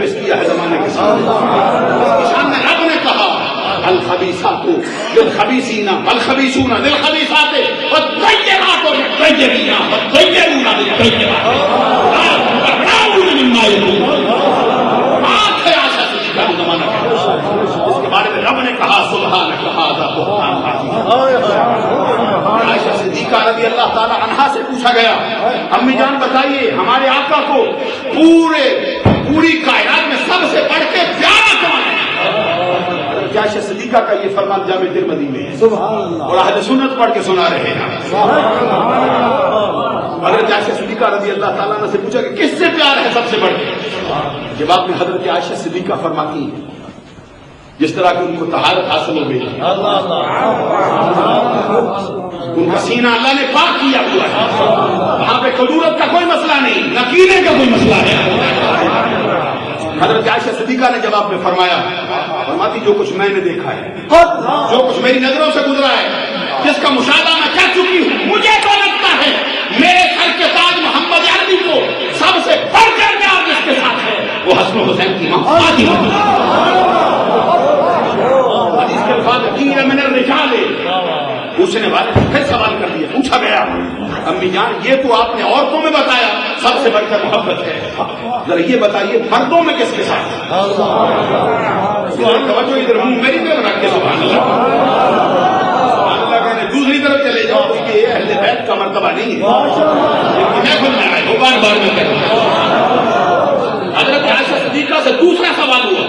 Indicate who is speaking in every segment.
Speaker 1: پیش کیا ہے زمانے کے ساتھ. شان میں رب نے کہا الخبیثات للخبیثین والخبیثون للخبیثات والطیبات للطیبین والطیبون للطیبات لا يتبرؤون مما یقولون. آنکھ ہے عائشہ صدیقہ کا زمانہ جس کے بارے میں رب نے کہا سبحانک ھذا بہتان عظیم. عائشہ صدیقہ رضی اللہ تعالی عنہا سے پوچھا گیا امی جان بتائیے ہمارے آقا کو پوری کائنات میں سب سے بڑھ کے پیارا کون ہے؟ عائشہ صدیقہ کا یہ فرمان جامع ترمذی میں ہے اور اہل سنت پڑھ کے سنا رہے ہیں. حضرت عائشہ صدیقہ رضی اللہ تعالیٰ عنہ سے پوچھا کہ کس سے پیار ہے سب سے بڑھ کے؟ جواب میں حضرت عائشہ صدیقہ فرماتی ہیں جس طرح کہ ان کو طہارت حاصل ہو گئی, ان کا سینہ اللہ نے پاک کیا ہوا ہے, وہاں پہ کدورت کا کوئی مسئلہ نہیں, نکیلے کا کوئی مسئلہ نہیں. حضرت عائشہ صدیقہ نے جواب میں فرماتی جو کچھ میں نے دیکھا ہے, جو کچھ میری نظروں سے گزرا ہے, جس کا مشاہدہ میں کر چکی ہوں, مجھے تو لگتا ہے میرے سر کے تاج محمد عربی کو سب سے بڑھ کر پیار جس کے ساتھ ہے وہ حسن و حسین کی ماں فاطمہ. حدیث کے الفاظ قیل من الرجال, پوچھنے والے نے پھر سوال کر دیا, پوچھا گیا امی جان یہ تو آپ نے عورتوں میں بتایا سب سے بڑھ کر محبت ہے, ذرا یہ بتائیے مردوں میں کس کے ساتھ؟ توجہ ادھر ہوں میری طرف رکھ کے سبحان اللہ کہنے دوسری طرف چلے جاؤ کیونکہ یہ اہل بیت کا مرتبہ نہیں ہے, محفل میں آئے وہ بار بار میں کریں. حضرت عائشہ صدیقہ سے دوسرا سوال ہوا,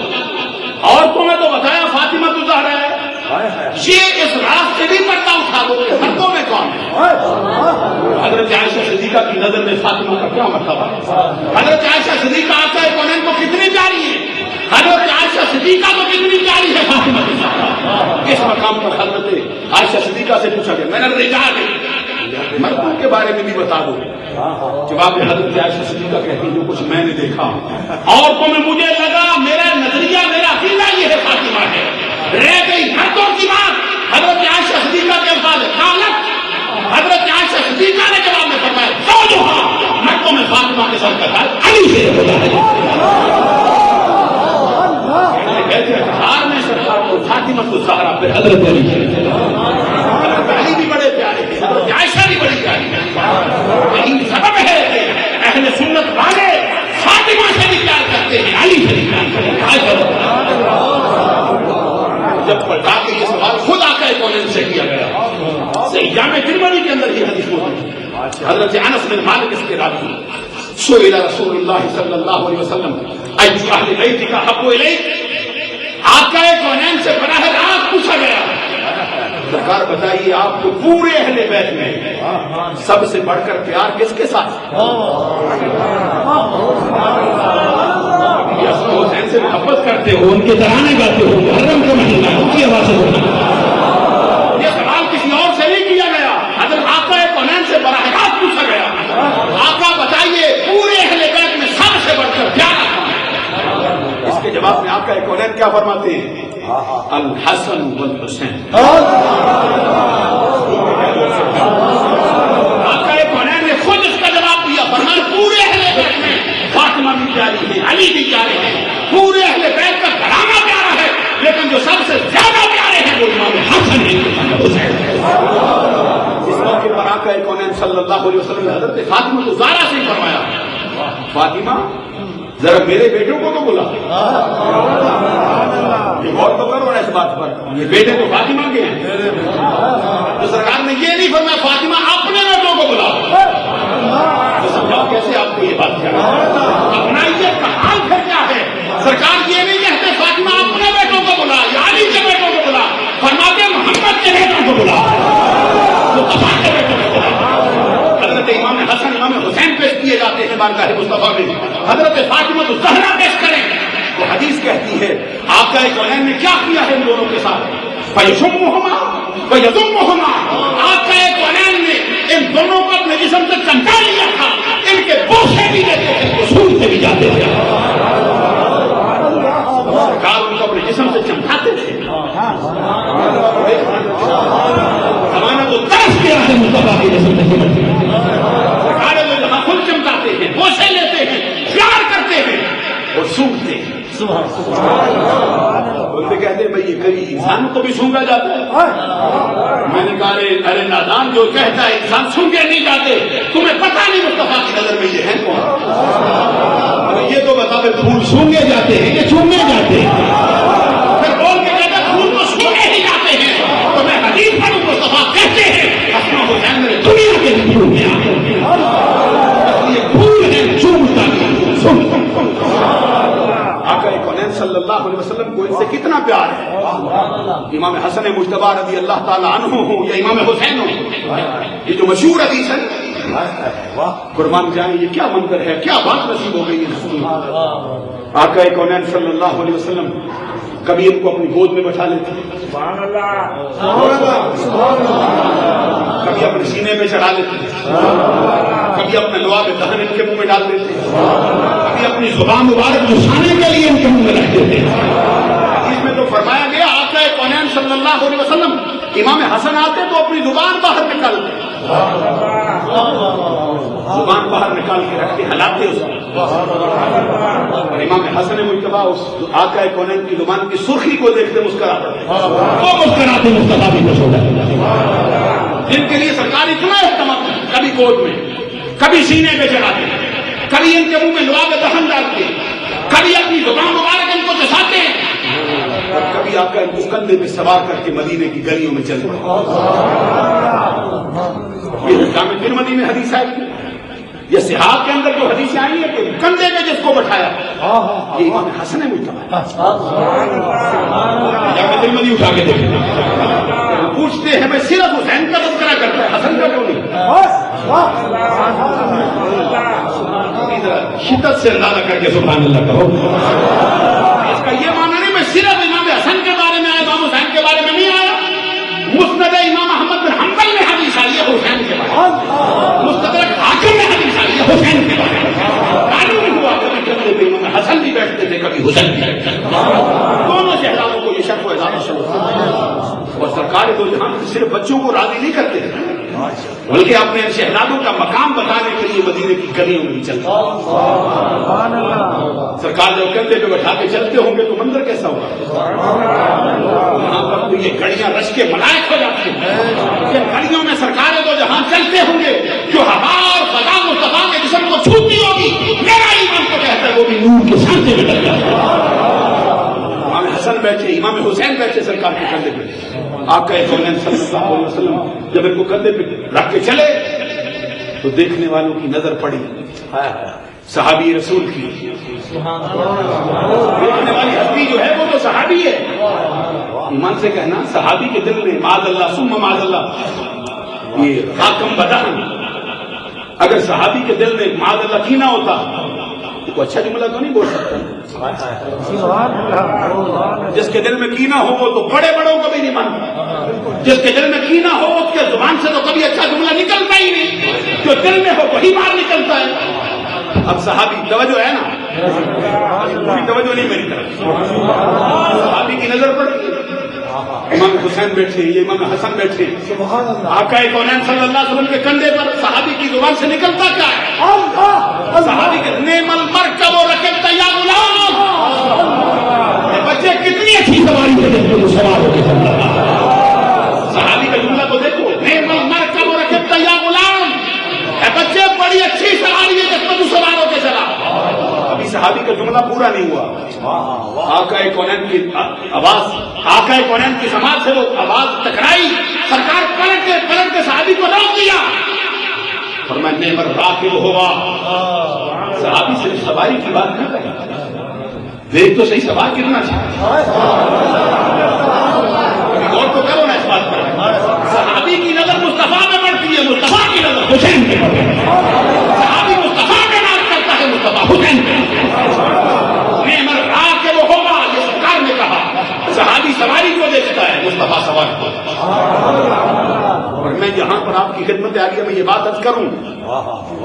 Speaker 1: عورتوں میں تو بتایا فاطمہ الزہرا ہے, یہ اس راز سے بھی پردہ اٹھا دو کہ مردوں میں کون ہے؟ حضرت عائشہ صدیقہ کی نظر میں فاطمہ کا کیا مرتبہ ہے؟ حضرت عائشہ صدیقہ آقا کونین کو کتنی پیاری ہے, حضرت عائشہ صدیقہ کو کتنی پیاری ہے فاطمہ الزہرا. اس مقام پر حضرت عائشہ صدیقہ سے پوچھا گیا میں نے الرجال مردوں کے بارے میں بھی بتا دو. جواب میں حضرت عائشہ صدیقہ کہتی جو کچھ میں نے دیکھا عورتوں میں مجھے لگا میرا نظریہ میرا عقیدہ یہ ہے فاطمہ ہے. رہ گئی مردوں کی بات, حضرت عائشہ صدیقہ کے الفاظ قالت, حضرت عائشہ صدیقہ نے جواب میں فرمایا زوجها, مردوں میں فاطمہ کے سر کا تاج علی سے ہوتا ہے. کہتے ہیں ہار میں سرکار کو فاطمہ الزہرا پھر حضرت علی, حضرت علی بھی بڑے پیارے ہیں, حضرت عائشہ بھی بڑی پیاری ہے. یہی سبب ہے اہل سنت والے فاطمہ سے بھی پیار کرتے ہیں, علی سے بھی پیار کرتے ہیں. جب پلٹا کے یہ سوال خود آقا کونین سے کیا گیا, صحیح جامع ترمذی کے اندر یہ حدیث موجود ہے. حضرت انس بن مالک اس کے راوی سئل رسول اللہ صلی اللہ علیہ وسلم ای اہل بیتک احب الیک, آقا کونین سے براہ راست پوچھا گیا سرکار بتائیے آپ کو پورے اہل بیت میں سب سے بڑھ کر پیار کس کے ساتھ؟ حسین سے محبت کرتے ہو, ان کے ترانے گاتے ہو, محرم کا مہینہ ان کی آواز سے بولتے ہو. یہ سوال کسی اور سے نہیں کیا گیا, حضرت آقا کونین سے براہ راست پوچھا گیا آقا بتائیے پورے اہل بیت میں سب سے بڑھ کر پیارا کون؟ اس کے جواب میں آقا کونین کیا فرماتے ہیں الحسن والحسین. آقا کونین نے خود اس کا جواب دیا, فرمایا پورے اہل بیت میں فاطمہ بھی پیاری ہے, علی بھی پیارے ہیں, پورے اہل بیت کا گھرانہ پیارا ہے, لیکن جو سب سے زیادہ پیارے ہیں وہ امام حسن ہیں. اس موقع پر آقا کونین صلی اللہ علیہ وسلم نے حضرت فاطمہ الزہرا سے ہی فرمایا فاطمہ ذرا میرے بیٹوں کو تو بلا, یہ غور تو کرو نا اس بات پر, یہ بیٹے تو فاطمہ کے ہیں. تو سرکار نے یہ نہیں فرمایا فاطمہ اپنے بیٹوں کو بلا, تو سمجھاؤ کیسے آپ کو یہ بات کیا اپنا عزت کا حال پھر کیا ہے. سرکار یہ نہیں کہتے فاطمہ اپنے بیٹوں کو بلا یا علی کے بیٹوں کو بلا, فرماتے محمد کے بیٹوں کو بلا, مصطفیٰ کے بیٹوں کو بلا. حضرت امام حسن امام حسین پیش کیے جاتے ہیں بارگاہ مصطفیٰ میں, حضرت فاطمہ الزہرا پیش کریں تو حدیث کہتی ہے آقا کونین نے کیا کیا ہے ان دونوں کے ساتھ, فیشمہما ویضمہما, آقا کونین نے ان دونوں کو اپنے جسم سے چمٹا لیا تھا, ان کے بوسے بھی دیتے تھے, رسول سے بھی جاتے تھے, سرکار ان کو اپنے جسم سے چمٹاتے تھے. زمانہ تو ترس گیا ہے مصطفیٰ کے جسم سے, سرکار وہ جہاں خود چمٹاتے ہیں, بوسے لیتے ہیں, پیار کرتے ہیں. اور سونگتے ہیں. بولتے کہتے بھائی یہ کبھی انسان کو بھی سونگا جاتا ہے. میں نے کہا ارے نادان جو کہتا ہے انسان سونگے نہیں جاتے, تمہیں پتہ نہیں مصطفیٰ کی نظر میں یہ ہے کون. یہ تو بتا دے پھول سونگے جاتے ہیں کہ چومے جاتے ہیں. پھر بول کے کہتا ہے پھول تو سونگے ہی جاتے ہیں. تو میں حدیث پڑھوں مصطفیٰ کہتے ہیں حسن حسین میرے دنیا کے پھول میں آتے ہیں. یہ پھول ہے چومتا نہیں. آقا کونین صلی اللہ علیہ وسلم کو ان سے کتنا پیار ہے. امام حسن مجتبی رضی اللہ تعالی عنہ ہوں یا امام حسین ہوں, یہ جو مشہور حدیث ہے قربان جائیں یہ کیا منظر ہے, کیا بات نصیب ہو گئی ہے. آقا کونین صلی اللہ علیہ وسلم کبھی ان کو اپنی گود میں بٹھا لیتے, کبھی اپنے سینے میں چڑھا لیتے, کبھی اپنے لعاب دہن ان کے منہ میں ڈال دیتے, کبھی اپنی زبان مبارک جھسانے کے لیے ان کے منہ میں رکھ دیتے. اس میں تو فرمایا گیا آقا کونین صلی اللہ علیہ وسلم امام حسن آتے تو اپنی زبان باہر نکالتے, زبان باہر نکال کے رکھتے, ہلاتے اس کو. اور امام حسن مجتبی اس آقا کونین کی زبان کی سرخی کو دیکھتے مسکرا پڑتے, وہ مسکراتے مصطفیٰ بھی خوش ہو جاتے. جن کے لیے سرکار اتنا اہتمام, کبھی گود میں, کبھی سینے پہ چڑھاتے, کبھی ان کے منہ میں لعاب دہن ڈالتے, کبھی اپنی زبان مبارک ان کو چساتے, اور کبھی آقا ان کو کندھے پہ سوار کر کے مدینے کی گلیوں میں چل پڑتے. یہ جامع ترمذی میں حدیث آئی, یہ صحاح کے اندر جو حدیثیں آئی ہیں کہ کندھے پہ جس کو بٹھایا یہ امام حسن مجتبی. جامع ترمذی اٹھا کے دیکھتے پوچھتے ہیں میں صرف حسین کا تذکرہ کرتا ہے, حسن کا کیوں نہیں. شدت سے اندازہ کر کے سبحان اللہ کہو. اس کا یہ معنی نہیں میں صرف امام حسن کے بارے میں آیا, امام حسین کے بارے میں نہیں آیا. مسند امام احمد بن حنبل میں حدیث آئی ہے حسین کے بارے میں, مستدرک حاکم میں حدیث آئی ہے حسین کے بارے میں. معلوم ہوا کبھی کندھے پہ امام حسن بھی بیٹھتے تھے, کبھی حسین بھی بیٹھتے تھے. دونوں شہزادوں کو یہ شرف و اعزاز حاصل. اور سرکار دو جہاں صرف بچوں کو راضی نہیں کرتے بلکہ اپنے شہزادوں کا مقام بتانے کے لیے مدینے کی گلیوں میں بھی چلتے. سرکار جب کندھے پہ بٹھا کے چلتے ہوں گے تو منظر کیسا ہوگا. یہاں پر تو یہ گڑیاں رش کے ملائک ہو جاتی ہیں. ان گڑیوں میں سرکار دو جہاں چلتے ہوں گے, جو ہوا اور فضا مصطفیٰ کے جسم کو چھوتی ہوگی, میرا ایمان کو کہتا ہے وہ بھی نور کے سانچے میں ڈل جاتا ہے. امام حسن بیٹھے, امام حسین بیٹھے سرکار کے کندھے پہ. آقا کونین صلی اللہ علیہ وسلم جب ان کو کندھے پہ رکھ کے چلے تو دیکھنے والوں کی نظر پڑی صحابی رسول کی. دیکھنے والی ہستی جو ہے وہ تو صحابی ہے. ایمان سے کہنا صحابی کے دل میں معاذ اللہ ثم معاذ اللہ یہ حاکم بدہن, اگر صحابی کے دل میں معاذ اللہ کینہ ہوتا تو اچھا جملہ تو نہیں بول سکتا. جس کے دل میں کینہ ہو وہ تو بڑے بڑوں کو بھی نہیں مانتا. جس کے دل میں کینہ ہو اس کے زبان سے تو کبھی اچھا جملہ نکلتا ہی نہیں. جو دل میں ہو وہی باہر نکلتا ہے. اب صحابی توجہ ہے نا, توجہ نہیں میری طرف. صحابی کی نظر پڑی, امام حسین بیٹھے, یہ امام حسن بیٹھے. آقا کونین صلی اللہ علیہ وسلم کے کندھے پر صحابی کی زبان سے نکلتا کیا ہے؟ صحابی کے نعم المرکب رکبت یا غلام, بچے کتنی اچھی سواری ہے سوار ہو کے چل رہا. صحابی کا جملہ تو دیکھو, نعم المرکب رکبت یا غلام, بچے بڑی اچھی سواری ہے جس پر تو سوار ہو کے چلا. ابھی صحابی کا جملہ پورا نہیں ہوا. آقا کونین کی آواز, آقا کونین کی سماعت سے وہ آواز ٹکرائی. سرکار پلٹ کے صحابی کو روک دیا. فرمایا نعم الراکب ہوا. صحابی صرف سواری کی بات کر رہے ہیں, دیکھ تو صحیح سوار کتنا چاہیے. غور تو کرو نا اس بات پر. صحابی کی نظر مصطفیٰ میں پڑتی ہے, مصطفیٰ کی نظر حسین پہ پڑتی ہے. صحابی مصطفیٰ پہ ناز کرتا ہے, مصطفیٰ حسین پہ. نعم الراکب ہوا, یہ سرکار نے کہا. صحابی سواری کو دیکھتا ہے, مصطفیٰ سوار کو. اور میں یہاں پر آپ کی خدمت عالیہ میں یہ بات عرض کروں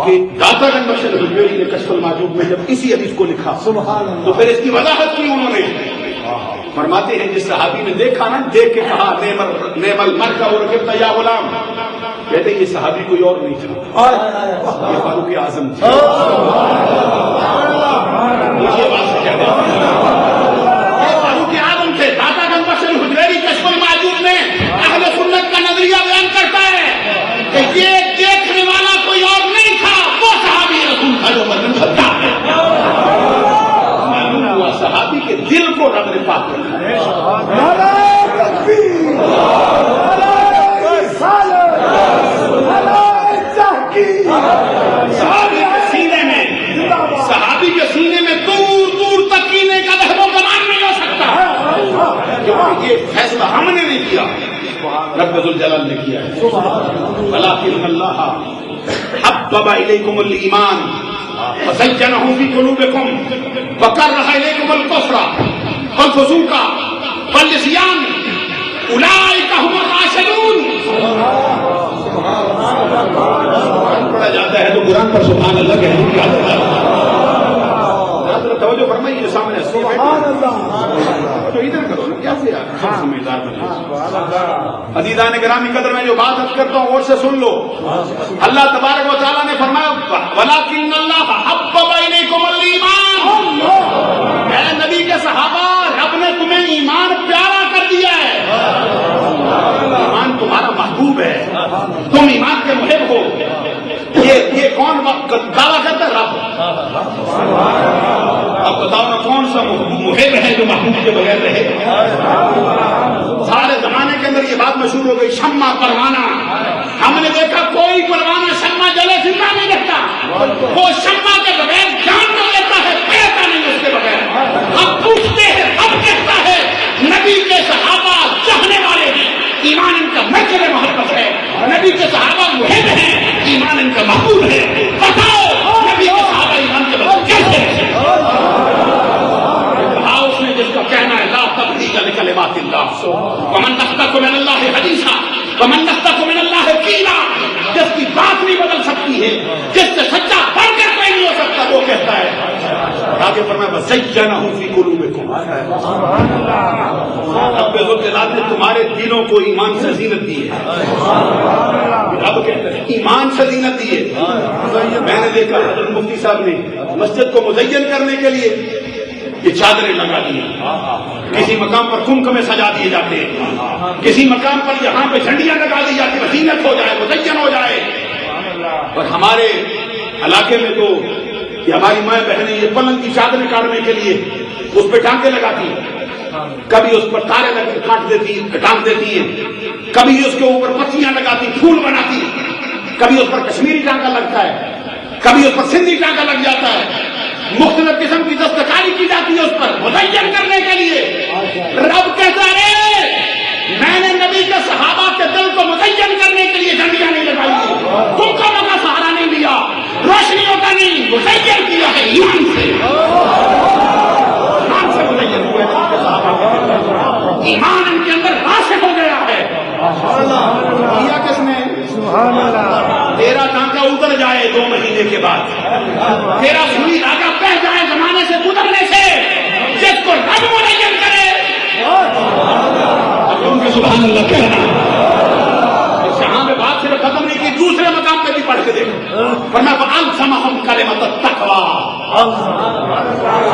Speaker 1: کہ داتا گنج بخش حجویری نے کشف المعجوب میں جب اسی حدیث کو لکھا تو پھر اس کی وضاحت کی انہوں نے. فرماتے ہیں جس صحابی نے دیکھا نا, دیکھ کے کہا نعم المرکب رکبت یا غلام, کہتے ہیں یہ صحابی کوئی اور نہیں تھا، یہ فاروق اعظم تھے۔ یہ بات سے کہتے ہیں یہ فاروق اعظم تھے۔ داتا گنج بخش حجویری کشف الموجود میں اہل سنت کا نظریہ بیان کرتا ہے کہ یہ دیکھنے والا کوئی اور نہیں تھا، وہ صحابی رسول تھا جو عمر بن خطاب ہے۔ معلوم ہوا صحابی کے دل کو رب نے پاک رکھا ہے۔ صحابی کے سینے میں دور دور تک کینے کا لہو گمان نہیں ہو سکتا، کیونکہ یہ فیصلہ ہم نے نہیں کیا، رب ذوالجلال نے کیا ہے۔ ولکن اللہ حبب الیکم الایمان وزینہ فی قلوبکم وکرہ الیکم الکفر والفسوق والعصیان اولئک هم الراشدون۔ پڑھا جاتا ہے تو قرآن پر سبحان اللہ کہنے کی عادت ہے۔ توجہ فرمائیے جو سامنے سبحان اللہ، تو ادھر کرو نا، کیسے یار سمجھدار بنے۔ عزیزان گرامی قدر میں جو بات اب کرتا ہوں اور سے سن لو۔ اللہ تبارک و تعالیٰ نے فرمایا وَلَكِنَّ اللَّهَ حَبَّبَ إِلَيْكُمُ الْإِيمَانَ، اے نبی کے صحابہ رب نے تمہیں ایمان پیارا کر دیا ہے۔ ایمان تمہارا محبوب ہے، تم ایمان کے محب ہو۔ یہ کون دعویٰ کرتا ہے؟ رب۔ اب بتاؤ نا کون سا محب ہے جو محبوب کے بغیر رہے؟ سارے زمانے کے اندر یہ بات مشہور ہو گئی، شمع پروانہ۔ ہم نے دیکھا کوئی پروانہ شمع جلے زندہ نہیں رہتا، وہ شمع کے بغیر جان نہ لیتا ہے، پیتا نہیں اس کے بغیر۔ ہم پوچھتے ہیں، اب کہتا ہے نبی کے صحابہ چاہنے والے ہیں، ایمان ان کا مرکز محبت ہے، نبی کے صحابہ محب ہیں، ایمان ان کا محبوب ہے۔ بتاؤ نبی کے صحابہ ایمان کے بغیر کیسے ہیں؟ کہا اس نے جس کا کہنا ہے لا تبدیل لکلمات اللہ ومن نصدق من اللہ حدیثا ومن نصدق من اللہ قیلا، جس کی بات نہیں بدل سکتی ہے، جس سے سچا بن کر کوئی نہیں ہو سکتا، وہ کہتا ہے۔ آگے فرمایا وَزَيَّنَهُ فِي قُلُوبِكُمْ، رب ذوالجلال نے تمہارے دلوں کو ایمان سے زینت دی ہے۔ رب کہتے ہیں ایمان سے زینت دی ہے۔ میں نے دیکھا حضرت مفتی صاحب نے مسجد کو مزین کرنے کے لیے یہ چادریں لگا دی، کسی مقام پر کمکمے سجا دیے جاتے ہیں، کسی مقام پر یہاں پہ جھنڈیاں لگا دی جاتی ہیں، زینت ہو جائے، مزین ہو جائے۔ اور ہمارے علاقے میں تو یہ ہماری مائیں بہنیں یہ پلنگ کی چادریں کاٹنے کے لیے اس پہ ٹانکے لگاتی ہیں، کبھی اس پر تارے لگ کے ٹانک دیتی ہیں، کبھی اس کے اوپر پتیاں لگاتی، پھول بناتی، کبھی اس پر کشمیری ٹانکا لگتا ہے، کبھی اس پر سندھی ٹانکا لگ جاتا ہے، مختلف قسم کی دستکاری کی جاتی ہے اس پر مزین کرنے کے لیے۔ رب کہتا ہے میں نے نبی کے صحابہ کے دل کو مزین کرنے کے لیے جھنڈیاں نہیں لگائی، کمکموں کا سہارا نہیں لیا، روشنیوں کا نہیں، مزین کیا ہے ایمان سے۔ ایمان سے مزین ہوا ہے نبی کے صحابہ، ایمان ان کے اندر راسخ ہو گیا ہے۔ کیا کس نے؟ تیرا ٹانکا اتر جائے 2 مہینے کے بعد، تیرا سوئی دھاگا بہہ جائے زمانے سے گزرنے سے، جس کو رب مزین کرے سبحان اللہ کہنا۔ یہاں پہ بات صرف ختم نہیں کی، دوسرے مقام پہ بھی پڑھ کے دیکھو، فرمایا فَأَلْزَمَهُمْ كَلِمَةَ التَّقْوَىٰ،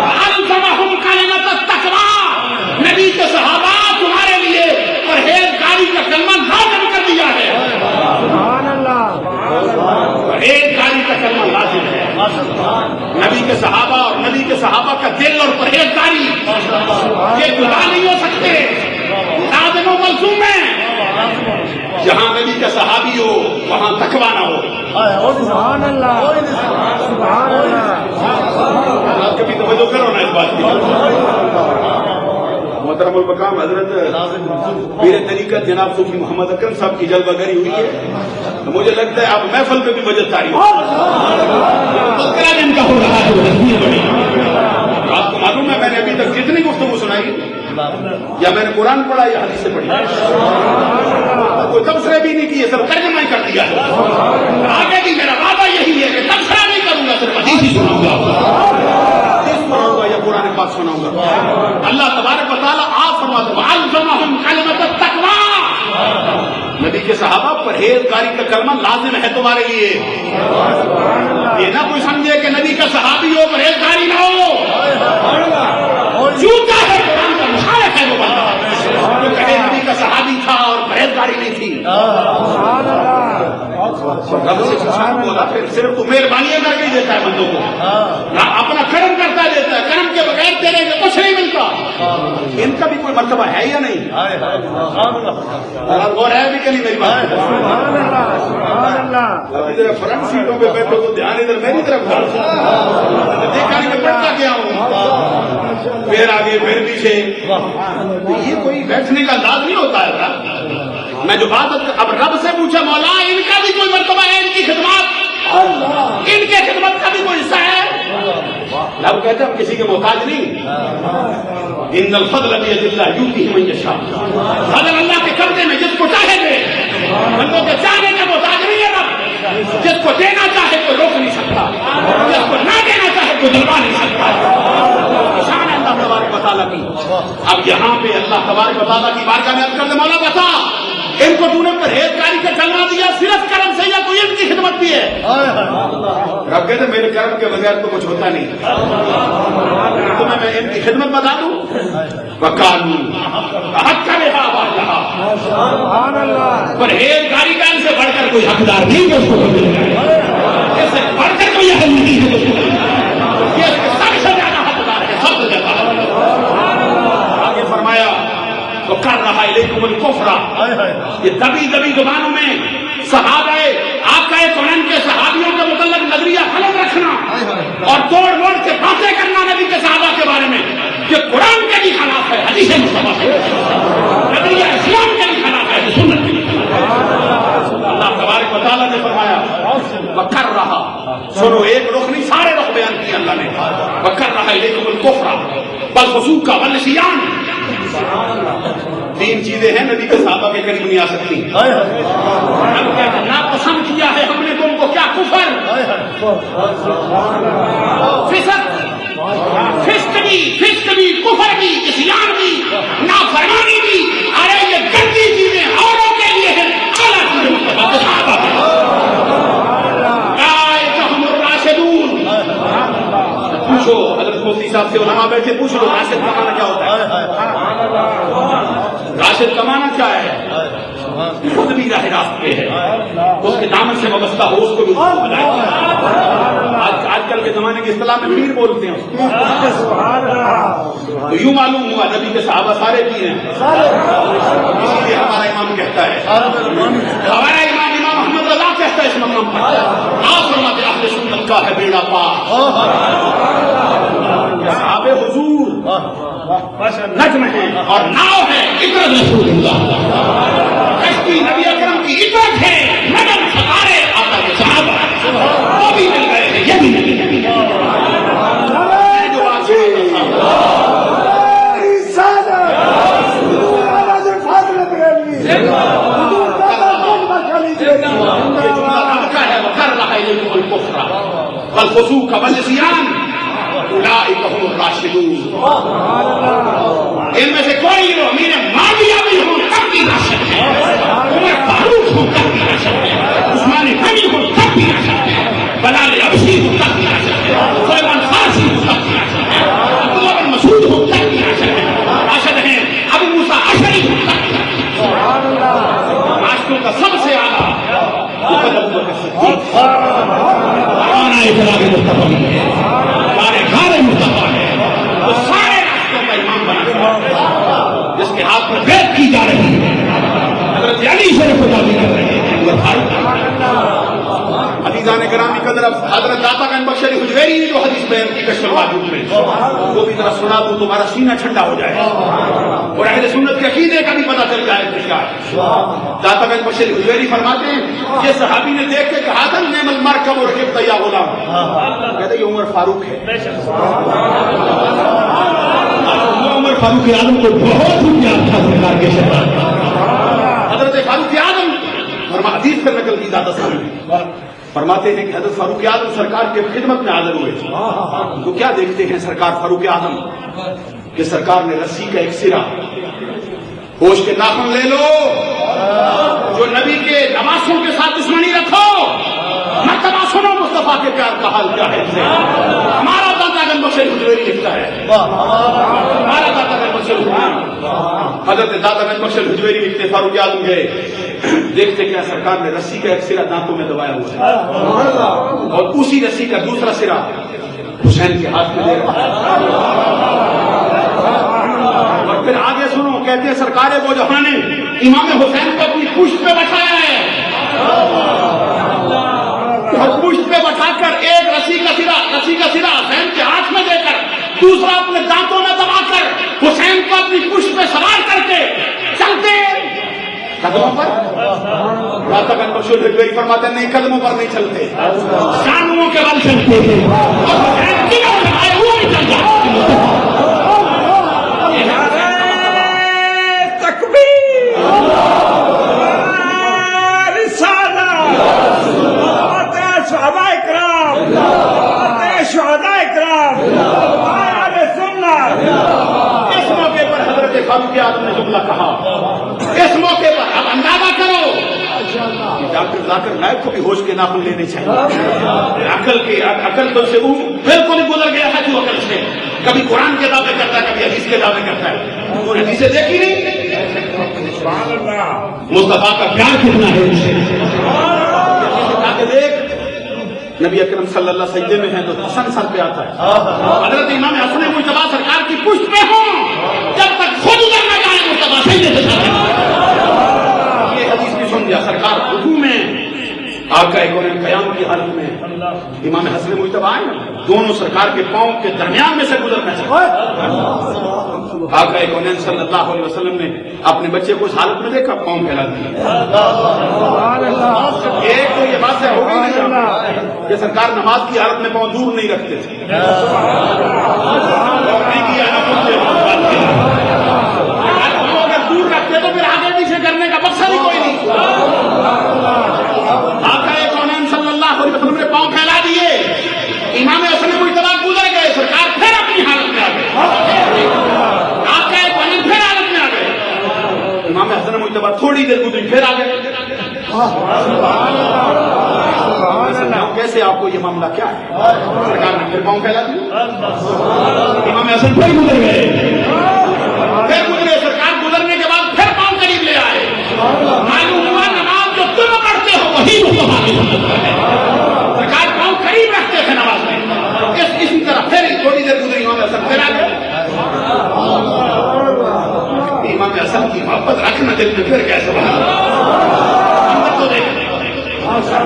Speaker 1: فَأَلْزَمَهُمْ كَلِمَةَ التَّقْوَىٰ، نبی کے صحابہ تمہارے لیے پرہیزگاری کا کلمہ لازم کر دیا ہے۔ سبحان اللہ، پرہیزگاری کا کلمہ لازم ہے۔ نبی کے صحابہ اور نبی کے صحابہ کا دل اور پرہیزگاری یہ جدا نہیں ہو سکتے، لازم و ملزوم ہے۔ جہاں نبی کا صحابی ہو وہاں تقویٰ نہ ہو۔
Speaker 2: سبحان اللہ، سبحان اللہ،
Speaker 1: آپ کبھی توجہ کرو نا اس بات کی۔ محترم المقام حضرت پیر طریقت جناب صوفی محمد اکرم صاحب کی جلوہ گری ہوئی ہے، مجھے لگتا ہے آپ محفل پہ بھی وجہ تاری ہو۔ ان کا ہو رہا ہے، آپ کو معلوم ہے میں نے ابھی تک جتنی گفتگو سنائی یا میں نے قرآن پڑھا یا حدیث سے پڑھی، کوئی تبصرے بھی نہیں کیے، صرف ترجمہ ہی کر دیا ہے۔ آگے بھی میرا وعدہ یہی ہے کہ تبصرہ نہیں کروں گا، صرف حدیث ہی سناؤں گا، حدیث سناؤں گا یا قرآن پاک سناؤں گا۔ اللہ تبارک و تعالیٰ آپ فرماتے ہیں وَأَلْزَمَهُمْ كَلِمَةَ التَّقْوَىٰ، نبی کے صحابہ پرہیزگاری کا کلمہ لازم ہے تمہارے لیے. یہ نہ کوئی سمجھے کہ نبی کا صحابی ہو پرہیزگاری نہ ہو. جھوٹا ہے قرآن کا مخالف ہے وہ بندہ جو کہے نبی کا صحابی تھا اور پرہیزگاری نہیں تھی. رب سے بولا پھر صرف تو مہربانیاں کر کے دیتا ہے بندوں کو, نہ اپنا کرم کرتا دیتا ہے. کرم کے بغیر تیرے کو کچھ نہیں ملتا. ان کا بھی کوئی مرتبہ ہے یا نہیں؟ اور ہے بھی کہ نہیں میری بات؟ ادھر فرنٹ سیٹوں پہ بیٹھو تو دھیان ادھر میری طرف دیکھا نہیں میں پڑھتا گیا ہوں, پھر آگے پھر پیچھے. یہ کوئی بیٹھنے کا انداز نہیں ہوتا ہے. میں جو بات اب رب سے پوچھا مولا ان کا بھی کوئی مرتبہ ہے, ان کی خدمات, ان کے خدمت کا بھی کوئی حصہ ہے؟ رب کہتے ہیں ہم کسی کے محتاج نہیں. ان الفضل بید اللہ یؤتیہ من یشاء. فضل اللہ کے قبضے میں جس کو چاہے دے. بندوں کے چاہنے کا محتاج نہیں ہے رب. جس کو دینا چاہے کوئی روک نہیں سکتا, جس کو نہ دینا چاہے کوئی دلوا نہیں سکتا. شان ہے اللہ تبارک و تعالیٰ کی. اب یہاں پہ اللہ تبارک و تعالیٰ کی بارگاہ میں عرض کر دے مولا بتا ان کو تو نے پرہیزگاری کا کلمہ دیا صرف کرم سے یا کوئی ان کی خدمت بھی ہے؟ رب کہتے میرے کرم کے بغیر تو کچھ ہوتا نہیں. تمہیں میں ان کی خدمت بتا دوں وقالوا حق کا رہا والا پرہیزگاری کا ان سے بڑھ کر کوئی حقدار نہیں ہے. اس کو مل جائے اس سے بڑھ کر کوئی حل نہیں ہے. یہ سب سے زیادہ حقدار ہے, سب سے زیادہ. آگے فرمایا تو کر رہا ہے لیکن الکفر. یہ دبی دبی زبانوں میں صحابہ آقا کونین کے صحابیوں کے متعلق نظریہ غلط رکھنا اور توڑ موڑ کے باتیں کرنا نبی کے صحابہ کے بارے میں یہ قرآن کے بھی خلاف ہے, حدیث مصطفیٰ کے نظریہ اسلام کے بھی خلاف ہے, سنت کے بھی خلاف ہے. اللہ تبارک و تعالیٰ نے فرمایا وکر رہا. سنو ایک رخ نہیں سارے رخ بیان کیے اللہ نے. وکر رہا لیکن الکفر والفسوق والعصیان. تین چیزیں ہیں نبی کے صحابہ کے قریب نہیں آ سکتی. ناپسند کیا ہے ہم نے تم کو کیا کفر, فسق بھی کفر بھی عصیان بھی نافرمانی بھی. ارے یہ گندی چیزیں اوروں کے لیے ہیں, اعلیٰ چیزیں صحابہ کے. ہم الراشدون. پوچھو حضرت مفتی صاحب سے علماء بیٹھے پوچھ لو راشد کا معنی کیا ہوتا ہے؟ راشد کا معنی کیا ہے؟ خود بھی راہ راست پہ ہے, اس کے دامن سے وابستہ ہو, اس کو بھی بنائے. آج کل کے زمانے کی اصطلاح میں پیر بولتے ہیں. تو یوں معلوم ہوا نبی کے صحابہ سارے پیر ہیں. اسی لیے ہمارا امام کہتا ہے, ہمارا امام محمد رضا کہتا ہے اس مقام پر آپ فرماتے اہل سنت کا ہے بیڑا پار. صحابہ حضور نجم ہے اور ناؤ ہے, عبرت رسول اللہ. کشتی نبی اکرم کی عبرت ہے, نجم ستارے آقا کے صحابہ وہ بھی مل گئے ہیں, یہ بھی مل گئے. والفسوق والعصیان اولئک هم الراشدون. ان میں سے کوئی وہ امیر معاویہ بھی ہوں تب بھی راشد ہے, عمر فاروق ہوں تب بھی راشد ہے, عثمان غنی ہوں تب بھی راشد ہے, بلال حبشی ہوں تب بھی راشد ہے, سلیمان فارسی ہوں تب بھی راشد ہے, عبداللہ بن مسعود ہوں تب بھی راشد ہے. راشد ہیں ابو موسیٰ اشعری ہوں تب بھی راشد ہے. راشدوں کا سب سے اعلیٰ ابو بکر صدیق سارے راستوں کا امام بنا جس کے ہاتھ میں بیعت کی جا رہی ہے. حضرت علی شریف کو دعوی کر رہے ہیں. عزیزان گرامی قدر حضرت داتا گنج بخش علی حجویری نے جو حدیث بیان کی کشف الوجود میں وہ بھی ذرا سنا دوں تمہارا سینہ ٹھنڈا ہو جائے اور اہل سنت کے عقیدے کا بھی پتہ چل جائے. داتا گنج بخش علی حجویری فرماتے ہیں یہ صحابی نے دیکھ کے کہا تھا نعم المرکب ورکبت یا غلام, کہتے یہ عمر فاروق ہے. عمر فاروق اعظم کو بہت ہی پیار تھا سرکار کے شہر. حضرت فاروق اعظم حدیث پر نقل کی داتا صاحب فرماتے ہیں کہ حضرت فاروق اعظم سرکار کے خدمت میں حاضر ہوئے. تو کیا دیکھتے ہیں سرکار فاروق اعظم کہ سرکار نے رسی کا ایک سرا ہوش کے ناخن لے لو جو نبی کے نواسوں کے ساتھ دشمنی رکھو، مرتبہ سنو مصطفیٰ کے پیار کا حال کیا ہے. ہمارا دادا گنج بخش حجویری لکھتا ہے، ہمارا دادا گنج بخش حجویری، حضرت دادا گنج بخش حجویری لکھتے فاروق اعظم گئے، دیکھتے کیا سرکار نے رسی کا ایک سرا دانتوں میں دبایا ہوا ہے اور اسی رسی کا دوسرا سرا حسین کے ہاتھ میں دے رہا ہے. اور پھر آگے سنو، کہتے ہیں سرکار وہ جہاں نے امام حسین کو اپنی پشت پہ بٹھایا ہے اور پشت پہ بٹھا کر ایک رسی کا سرا حسین کے ہاتھ میں دے کر دوسرا اپنے دانتوں میں دبا کر حسین کو اپنی پشت پہ سوار کر کے چلتے قدموں پر. داتا گنج بخش حجویری فرماتے ہیں نہیں، قدموں پر نہیں چلتے، شانوں کے بل چلتے ہیں اور حسین کی بل چلائے وہ بھی چل جاتے. اس موقع پر حضرت فاروق اعظم نے جملہ کہا، اس موقع پر اب اندازہ کرو کہ ڈاکٹر ذاکر نائب کو بھی ہوش کے ناخن لینے چاہیے. عقل تو سے وہ بالکل ہی گزر گیا ہے جو عقل سے. کبھی قرآن کے دعوے کرتا ہے، کبھی حدیث کے دعوے کرتا ہے. وہ حدیثیں دیکھی نہیں، مصطفیٰ کا پیار کتنا ہے اسے دیکھ. نبی اکرم صلی اللہ سجدے میں ہیں تو حسن سر پہ آتا ہے. حضرت امام حسن مجتبیٰ سرکار کی پشت پہ ہوں، جب تک خود ادھر نہ جائے مجتبیٰ سجدے سے جاتے ہیں. یہ حدیث بھی سن لیا، سرکار رکوع میں آقا کونین قیام کی حالت میں امام حسن مجتبیٰ آئے نا، دونوں سرکار کے پاؤں کے درمیان میں سے گزرنا چاہیے. آقا کونین صلی اللہ علیہ وسلم نے اپنے بچے کو اس حالت میں دیکھا، پاؤں پھیلا دیے. ایک تو یہ بات ہو گئی نہیں کہ سرکار نماز کی حالت میں پاؤں دور نہیں رکھتے تھے. اگر دور رکھتے تو پھر آگے پیچھے کرنے کا مقصد ہی کوئی نہیں. آقا کونین صلی اللہ علیہ وسلم نے پاؤں پھیلا دیے، امام حسن مجتبیٰ گزر گئے، سرکار پھر اپنی حالت میں آ گئے. آقا کونین پھر حالت میں آ گئے، امام حسن مجتبیٰ تھوڑی دیر گزری پھر آ گئے. کیسے آپ کو یہ معاملہ کیا ہے؟ سرکار نے پھر پاؤں پھیلا دیا، امام حسن پھر گزر گئے، پھر گزرے، سرکار گزرنے کے بعد پھر پاؤں قریب لے آئے. معلوم ہوا نماز جو تم پڑھتے ہو وہی مصطفیٰ کی سنت ہے. سرکار پاؤں قریب رکھتے تھے نماز میں. اسی طرح پھر تھوڑی دیر گزری، امام حسن پھر آ گئے. امام حسن کی محبت رکھنا دل میں پھر کیسے بنا؟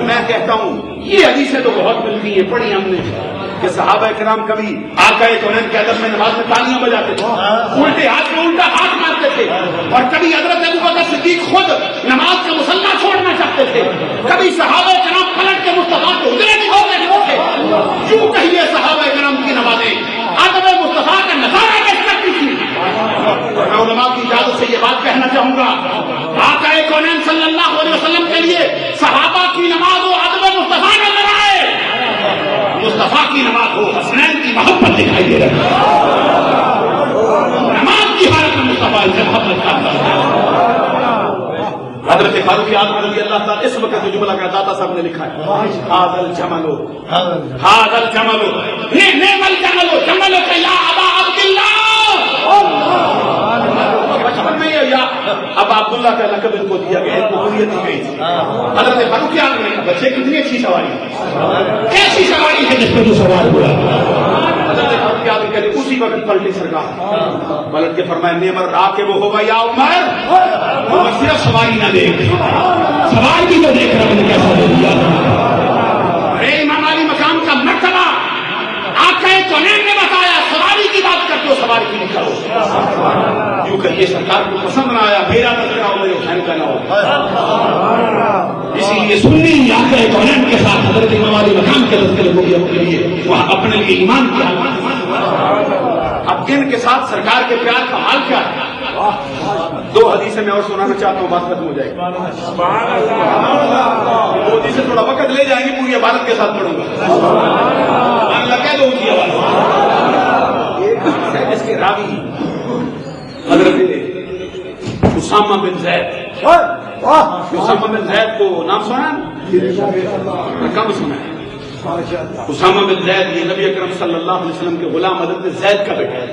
Speaker 1: میں کہتا ہوں یہ حدیثیں تو بہت ملتی ہیں، پڑھی ہم نے کہ صحابہ کرام کبھی آقا کونین کے ادب میں نماز میں تالیاں بجاتے تھے، الٹے ہاتھ میں الٹا ہاتھ مارتے تھے، اور کبھی حضرت ابوبکر صدیق خود نماز کا مصلی چھوڑنا چاہتے تھے. کبھی صحابہ کرام پلٹ کے مصطفیٰ کو ادھر دکھاتے تھے. یوں کہیے صحابہ کرام کی نمازیں ادب مصطفیٰ کا نظارہ پیش کرتی تھی. میں علماء کی اجازت سے یہ بات کہنا چاہوں گا، آقا کونین صلی اللہ علیہ وسلم کے لیے صحابہ کی نماز و ادب مصطفیٰ نظر آئے، مصطفیٰ کی نماز ہو حسنین کی محبت دکھائی دے رہی ہے. نماز کی حالت میں مصطفیٰ سے محبت کرتا ہے. حضرت فاروق اعظم رضی اللہ تعالیٰ اس وقت جو جملہ کا داتا صاحب نے لکھا ہے، ھذا الجمل نعم الجمل جملک یا ابا عبداللہ. بچپن میں یا ابا عبداللہ کا لقب ان کو دیا گیا، ان کو حریت دی گئی تھی. حضرت فاروق اعظم نے کہا بچے کتنی اچھی سواری ہے، کیسی سواری ہے جس پہ جو سوار ہوا. حضرت فاروق اعظم کہتے اسی وقت پلٹی سرکار، پلٹ کے فرمایا نعم الراکب ہوگا یا عمر، وہ صرف سواری نہ دیکھ، سواری بھی تو دیکھ رہا نے کیسا دے دیا. ارے امام علی مقام کا مرتبہ آقا کونین نے بتایا، سواری کی بات کرتے ہو سواری کی نہیں کرو. یوں کہیے سرکار کو پسند نہ آیا، میرا تذکرہ ہو میرے حسین کا نہ ہو. اسی لیے سنی آقا کونین کے ساتھ حضرت امام علی مقام کے تذکرے کو کے لیے وہ اپنے لیے ایمان کیا. اب ان کے ساتھ سرکار کے پیار کا حال کیا ہے؟ دو حدیثیں میں اور سنانا چاہتا ہوں، بات ختم ہو جائے گی. دو حدیثیں تھوڑا وقت لے جائیں گے، پوری عبادت کے ساتھ پڑھوں گا. لگے دو کی آواز. ایک حدیث ہے جس کے راوی حضرت اسامہ بن زید اسامہ بن زید کو نام سنا ہے؟ کم سنا ہے؟ اسامہ بن زید یہ نبی اکرم صلی اللہ علیہ وسلم کے غلام حضرت زید کا بیٹا ہے.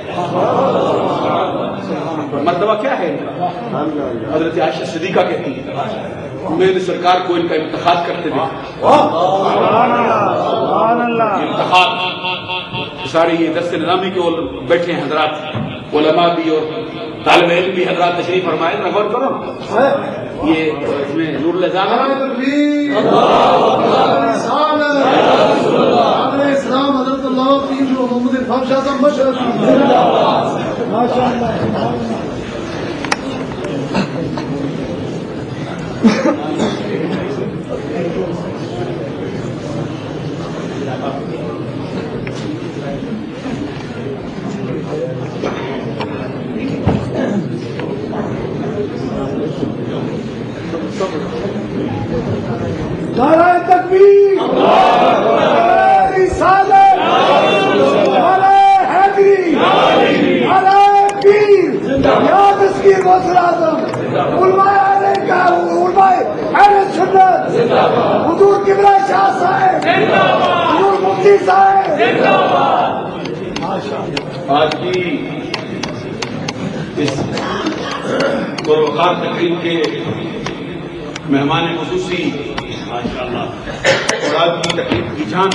Speaker 1: مرتبہ کیا ہے ان کا؟ حضرت عائشہ صدیقہ کہتی ہے میں نے سرکار کو ان کا انتخاب کرتے دیکھا. انتخاب سارے یہ درس نظامی کے بیٹھے ہیں حضرات، علماء بھی اور طالب علم بھی حضرات تشریف فرمائے. غور کرو یہ اس میں نور الزام
Speaker 3: اسلام حضرت اللہ محمد عرفان شاہ صاحب ماشاء اللہ. نعرہ تکبیر، نعرہ رسالت، نعرہ حیدری، نعرہ پیر، یا تذکیر غوث اعظم، علماء اہل سنت، حضور قبلہ شاہ صاحب، حضور مفتی صاحب.
Speaker 1: آج کی اس پروخار تقریب کے مہمان خصوصی ماشاءاللہ اور آج کی تقریب کی جان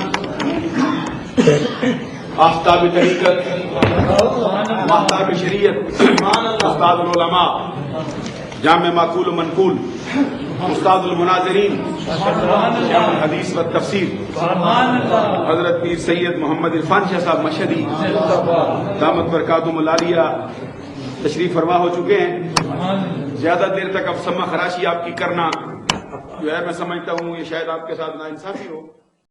Speaker 1: آفتاب طریقت، ماہتاب شریعت، استاد العلماء، جامع معقول و منقول، استاد المناظرین، شیخ الحدیث و تفسیر حضرت پیر سید محمد عرفان شاہ صاحب مشہدی دامت برکاتہم العالیہ تشریف فرما ہو چکے ہیں. زیادہ دیر تک اب سما خراشی آپ کی کرنا جو ہے میں سمجھتا ہوں یہ شاید آپ کے ساتھ ناانصافی ہو.